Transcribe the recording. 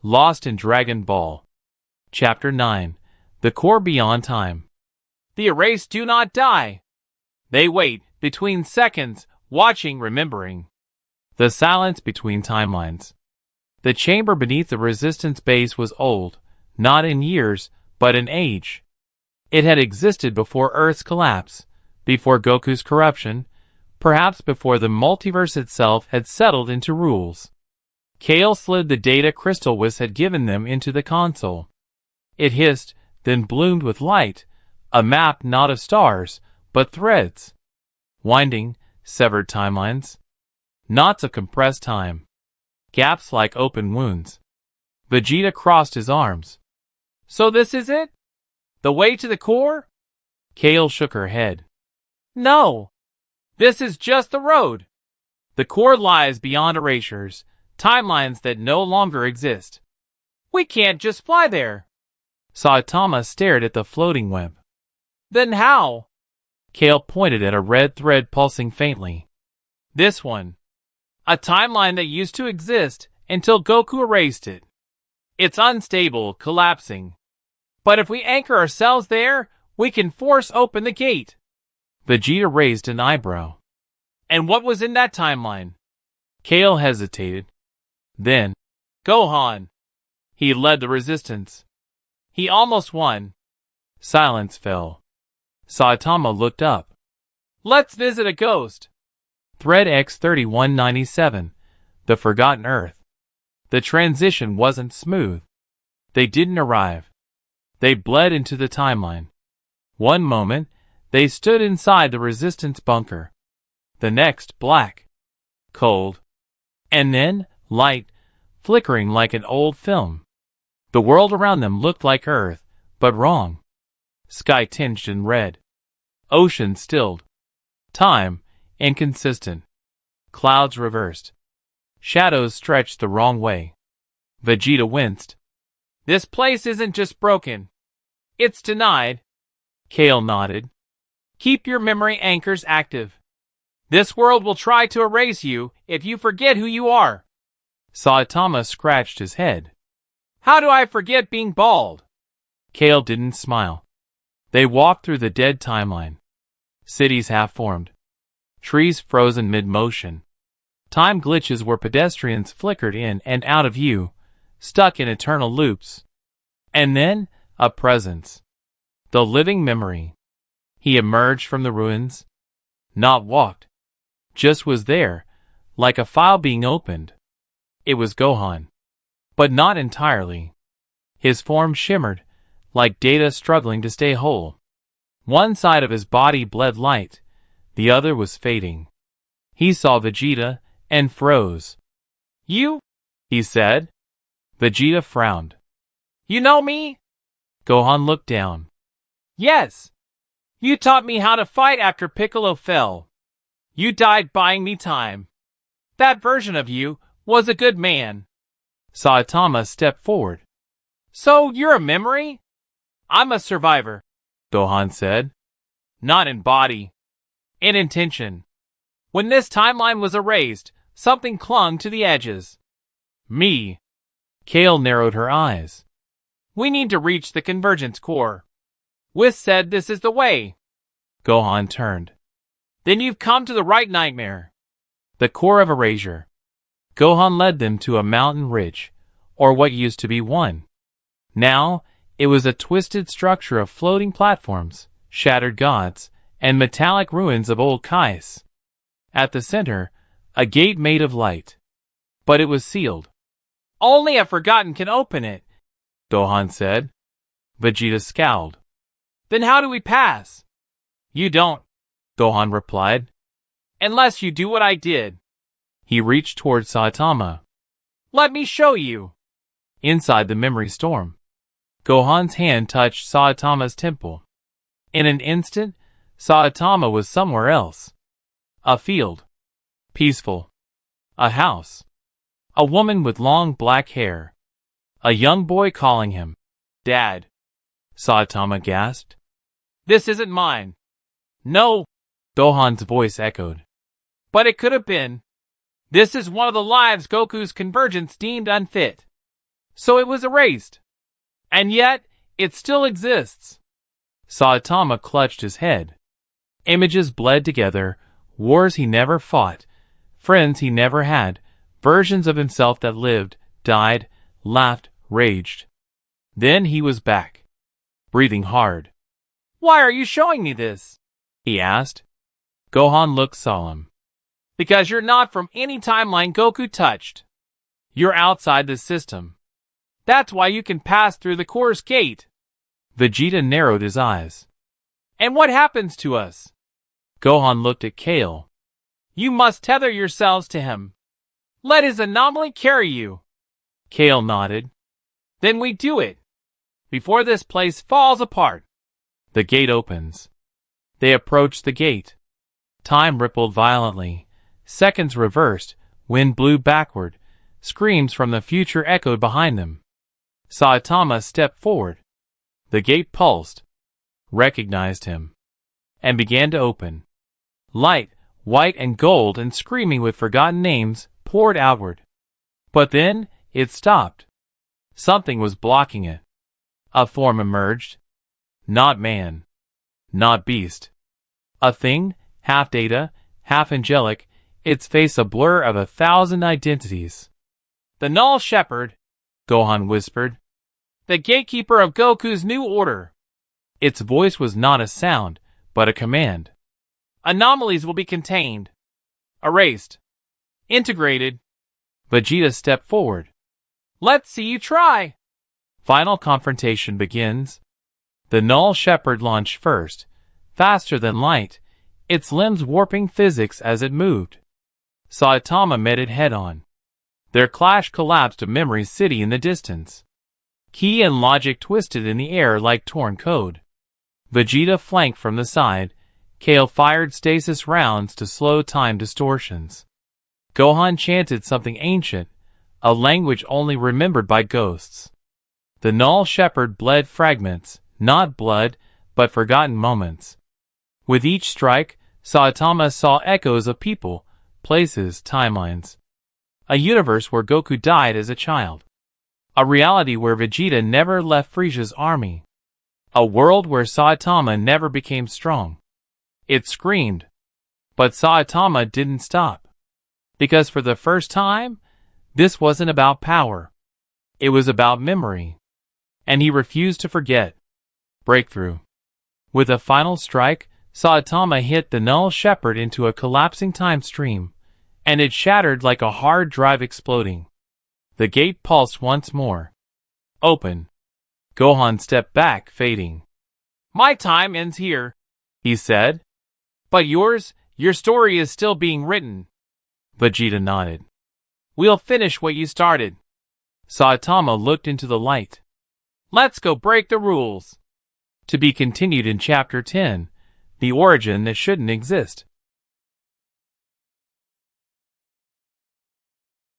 Lost in Dragon Ball. Chapter 9. The Core Beyond Time. The erased do not die. They wait, between seconds, watching, remembering. The silence between timelines. The chamber beneath the resistance base was old, not in years, but in age. It had existed before Earth's collapse, before Goku's corruption, perhaps before the multiverse itself had settled into rules. Kael slid the data Crystal Whis had given them into the console. It hissed, then bloomed with light, a map not of stars, but threads. Winding, severed timelines. Knots of compressed time. Gaps like open wounds. Vegeta crossed his arms. So this is it? The way to the core? Kael shook her head. No. This is just the road. The core lies beyond erasures, timelines that no longer exist. We can't just fly there. Saitama stared at the floating web. Then how? Kael pointed at a red thread pulsing faintly. This one. A timeline that used to exist until Goku erased it. It's unstable, collapsing. But if we anchor ourselves there, we can force open the gate. Vegeta raised an eyebrow. And what was in that timeline? Kael hesitated. Then, Gohan. He led the resistance. He almost won. Silence fell. Saitama looked up. Let's visit a ghost. Thread X3197. The Forgotten Earth. The transition wasn't smooth. They didn't arrive. They bled into the timeline. One moment, they stood inside the resistance bunker. The next, black. Cold. And then, light, flickering like an old film. The world around them looked like Earth, but wrong. Sky tinged in red. Ocean stilled. Time, inconsistent. Clouds reversed. Shadows stretched the wrong way. Vegeta winced. This place isn't just broken. It's denied. Kael nodded. Keep your memory anchors active. This world will try to erase you if you forget who you are. Saitama scratched his head. How do I forget being bald? Kael didn't smile. They walked through the dead timeline. Cities half-formed. Trees frozen mid-motion. Time glitches where pedestrians flickered in and out of view, stuck in eternal loops. And then, a presence. The living memory. He emerged from the ruins. Not walked. Just was there, like a file being opened. It was Gohan. But not entirely. His form shimmered, like data struggling to stay whole. One side of his body bled light, the other was fading. He saw Vegeta and froze. You? He said. Vegeta frowned. You know me? Gohan looked down. Yes. You taught me how to fight after Piccolo fell. You died buying me time. That version of you was a good man. Saitama stepped forward. So you're a memory? I'm a survivor, Gohan said. Not in body. In intention. When this timeline was erased, something clung to the edges. Me. Kael narrowed her eyes. We need to reach the Convergence Core. Whis said this is the way. Gohan turned. Then you've come to the right nightmare. The core of erasure. Gohan led them to a mountain ridge, or what used to be one. Now, it was a twisted structure of floating platforms, shattered gods, and metallic ruins of old kais. At the center, a gate made of light. But it was sealed. Only a forgotten can open it, Gohan said. Vegeta scowled. Then how do we pass? You don't, Gohan replied. Unless you do what I did. He reached toward Saitama. Let me show you. Inside the memory storm. Gohan's hand touched Saitama's temple. In an instant, Saitama was somewhere else. A field. Peaceful. A house. A woman with long black hair. A young boy calling him. Dad. Saitama gasped. This isn't mine. No. Gohan's voice echoed. But it could have been. This is one of the lives Goku's convergence deemed unfit. So it was erased. And yet, it still exists. Saitama clutched his head. Images bled together, wars he never fought, friends he never had, versions of himself that lived, died, laughed, raged. Then he was back, breathing hard. "Why are you showing me this?" he asked. Gohan looked solemn. "Because you're not from any timeline Goku touched. You're outside the system. That's why you can pass through the core's gate." Vegeta narrowed his eyes. "And what happens to us?" Gohan looked at Kael. "You must tether yourselves to him. Let his anomaly carry you." Kael nodded. "Then we do it. Before this place falls apart." The gate opens. They approach the gate. Time rippled violently. Seconds reversed. Wind blew backward. Screams from the future echoed behind them. Saitama stepped forward. The gate pulsed, recognized him, and began to open. Light, white and gold and screaming with forgotten names, poured outward. But then, it stopped. Something was blocking it. A form emerged. Not man. Not beast. A thing, half data, half angelic, its face a blur of 1,000 identities. "The Null Shepherd," Gohan whispered. "The gatekeeper of Goku's new order." Its voice was not a sound, but a command. "Anomalies will be contained, erased, integrated." Vegeta stepped forward. "Let's see you try." Final confrontation begins. The Null Shepherd launched first, faster than light, its limbs warping physics as it moved. Saitama met it head-on. Their clash collapsed a memory city in the distance. Ki and logic twisted in the air like torn code. Vegeta flanked from the side. Kael fired stasis rounds to slow time distortions. Gohan chanted something ancient, a language only remembered by ghosts. The Null Shepherd bled fragments, not blood, but forgotten moments. With each strike, Saitama saw echoes of people, places, timelines. A universe where Goku died as a child. A reality where Vegeta never left Frieza's army. A world where Saitama never became strong. It screamed. But Saitama didn't stop. Because for the first time, this wasn't about power. It was about memory. And he refused to forget. Breakthrough. With a final strike, Saitama hit the Null Shepherd into a collapsing time stream, and it shattered like a hard drive exploding. The gate pulsed once more. Open. Gohan stepped back, fading. "My time ends here," he said. "But yours, your story is still being written." Vegeta nodded. "We'll finish what you started." Saitama looked into the light. "Let's go break the rules." To be continued in Chapter 10, The Origin That Shouldn't Exist.